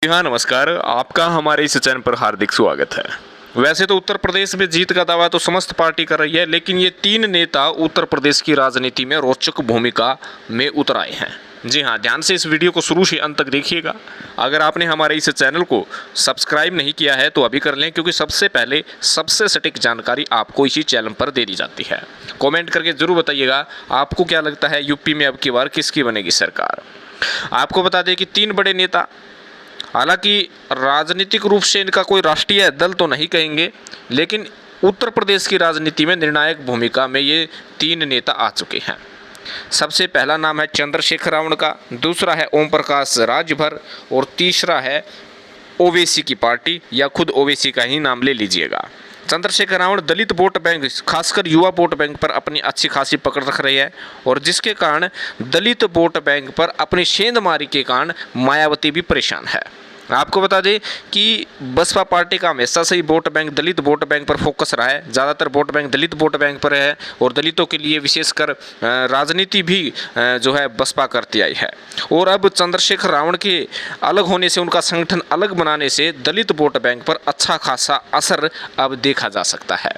हाँ नमस्कार, आपका हमारे इस चैनल पर हार्दिक स्वागत है। वैसे तो उत्तर प्रदेश में जीत का दावा तो समस्त पार्टी कर रही है, लेकिन ये तीन नेता उत्तर प्रदेश की राजनीति में रोचक भूमिका में उतर आए हैं। जी हाँ, ध्यान से इस वीडियो को शुरू से अंत तक देखिएगा। अगर आपने हमारे इस चैनल को सब्सक्राइब नहीं किया है तो अभी कर लें, क्योंकि सबसे पहले सबसे सटीक जानकारी आपको इसी चैनल पर दे दी जाती है। कमेंट करके जरूर बताइएगा आपको क्या लगता है यूपी में अब की बार किसकी बनेगी सरकार। आपको बता दें कि तीन बड़े नेता, हालांकि राजनीतिक रूप से इनका कोई राष्ट्रीय दल तो नहीं कहेंगे, लेकिन उत्तर प्रदेश की राजनीति में निर्णायक भूमिका में ये तीन नेता आ चुके हैं। सबसे पहला नाम है चंद्रशेखर रावण का, दूसरा है ओम प्रकाश राजभर और तीसरा है ओवैसी की पार्टी, या खुद ओवैसी का ही नाम ले लीजिएगा। चंद्रशेखर रावण दलित वोट बैंक, खासकर युवा वोट बैंक पर अपनी अच्छी खासी पकड़ रख रही है, और जिसके कारण दलित वोट बैंक पर अपनी सेंधमारी के कारण मायावती भी परेशान है। आपको बता दें कि बसपा पार्टी का हमेशा से ही वोट बैंक, दलित वोट बैंक पर फोकस रहा है। ज़्यादातर वोट बैंक दलित वोट बैंक पर है, और दलितों के लिए विशेषकर राजनीति भी जो है बसपा करती आई है। और अब चंद्रशेखर रावण के अलग होने से, उनका संगठन अलग बनाने से दलित वोट बैंक पर अच्छा खासा असर अब देखा जा सकता है।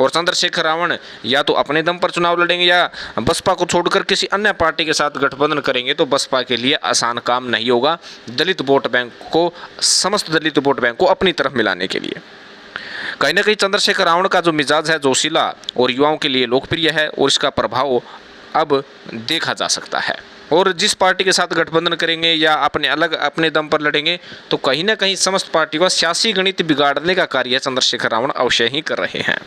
और चंद्रशेखर रावण या तो अपने दम पर चुनाव लड़ेंगे या बसपा को छोड़कर किसी अन्य पार्टी के साथ गठबंधन करेंगे, तो बसपा के लिए आसान काम नहीं होगा दलित वोट बैंक को, समस्त दलित वोट बैंक को अपनी तरफ मिलाने के लिए। कहीं ना कहीं चंद्रशेखर रावण का जो मिजाज है जोशीला और युवाओं के लिए लोकप्रिय है, और इसका प्रभाव अब देखा जा सकता है। और जिस पार्टी के साथ गठबंधन करेंगे या अपने दम पर लड़ेंगे, तो कहीं ना कहीं समस्त पार्टी का सियासी गणित बिगाड़ने का कार्य चंद्रशेखर रावण अवश्य ही कर रहे हैं।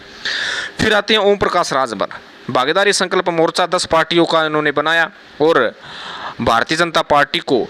फिर आते हैं ओम प्रकाश राजभर। भागीदारी संकल्प मोर्चा 10 पार्टियों का इन्होंने बनाया, और भारतीय जनता पार्टी को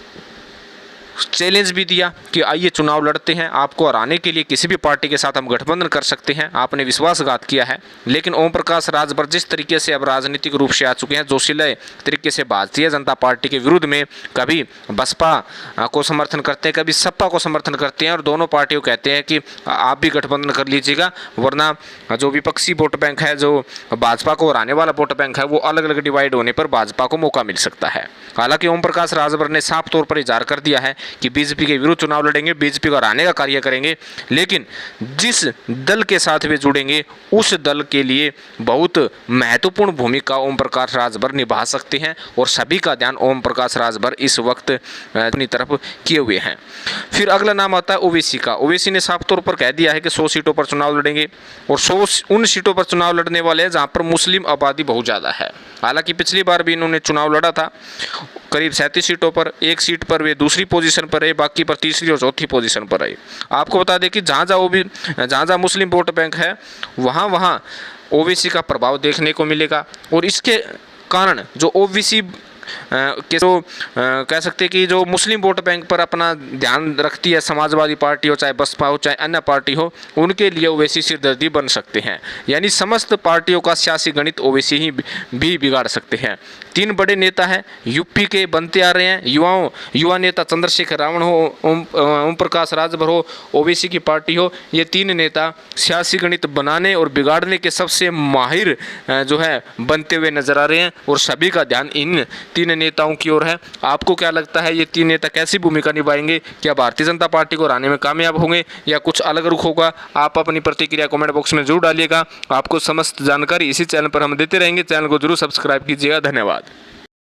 चैलेंज भी दिया कि आइए चुनाव लड़ते हैं, आपको हराने के लिए किसी भी पार्टी के साथ हम गठबंधन कर सकते हैं। आपने विश्वासघात किया है, लेकिन ओम प्रकाश राजभर जिस तरीके से अब राजनीतिक रूप से आ चुके हैं, जोशीले तरीके से भारतीय जनता पार्टी के विरुद्ध में कभी बसपा को समर्थन करते हैं, कभी सपा को समर्थन करते हैं, और दोनों पार्टियों कहते हैं कि आप भी गठबंधन कर लीजिएगा, वरना जो विपक्षी वोट बैंक है, जो भाजपा को हराने वाला वोट बैंक है, वो अलग अलग डिवाइड होने पर भाजपा को मौका मिल सकता है। हालांकि ओम प्रकाश राजभर ने साफ तौर पर इजहार कर दिया है कि बीजेपी के विरुद्ध चुनाव लड़ेंगे, बीजेपी को हराने का कार्य करेंगे, लेकिन जिस दल के साथ वे जुड़ेंगे उस दल के लिए बहुत महत्वपूर्ण भूमिका ओम प्रकाश राजभर निभा सकते हैं, और सभी का ध्यान ओम प्रकाश राजभर इस वक्त अपनी तरफ किए हुए हैं। फिर अगला नाम आता है ओवैसी का। ओवैसी ने साफ तौर पर कह दिया है कि 100 सीटों पर चुनाव लड़ेंगे, और 100 उन सीटों पर चुनाव लड़ने वाले हैं जहां पर मुस्लिम आबादी बहुत ज़्यादा है। हालांकि पिछली बार भी इन्होंने चुनाव लड़ा था, करीब 37 सीटों पर, एक सीट पर वे दूसरी पोजीशन पर रहे, बाकी पर तीसरी और चौथी पोजीशन पर रहे। आपको बता दें कि जहाँ जहाँ मुस्लिम वोट बैंक है, वहाँ ओवैसी का प्रभाव देखने को मिलेगा, और इसके कारण जो ओवैसी के जो कह सकते हैं कि जो मुस्लिम वोट बैंक पर अपना ध्यान रखती है, समाजवादी पार्टी हो, चाहे बसपा हो, चाहे अन्य पार्टी हो, उनके लिए ओवैसी सिरदर्दी बन सकते हैं। यानी समस्त पार्टियों का सियासी गणित ओवैसी ही भी बिगाड़ सकते हैं। तीन बड़े नेता हैं, यूपी के बनते आ रहे हैं। युवा नेता चंद्रशेखर रावण हो, ओम प्रकाश राजभर हो, ओवैसी की पार्टी हो, ये तीन नेता सियासी गणित बनाने और बिगाड़ने के सबसे माहिर जो है बनते हुए नजर आ रहे हैं, और सभी का ध्यान इन तीन नेताओं की ओर है। आपको क्या लगता है, ये तीन नेता कैसी भूमिका निभाएंगे? क्या भारतीय जनता पार्टी को हराने में कामयाब होंगे या कुछ अलग रुख होगा? आप अपनी प्रतिक्रिया कमेंट बॉक्स में जरूर डालिएगा। आपको समस्त जानकारी इसी चैनल पर हम देते रहेंगे। चैनल को जरूर सब्सक्राइब कीजिएगा। धन्यवाद।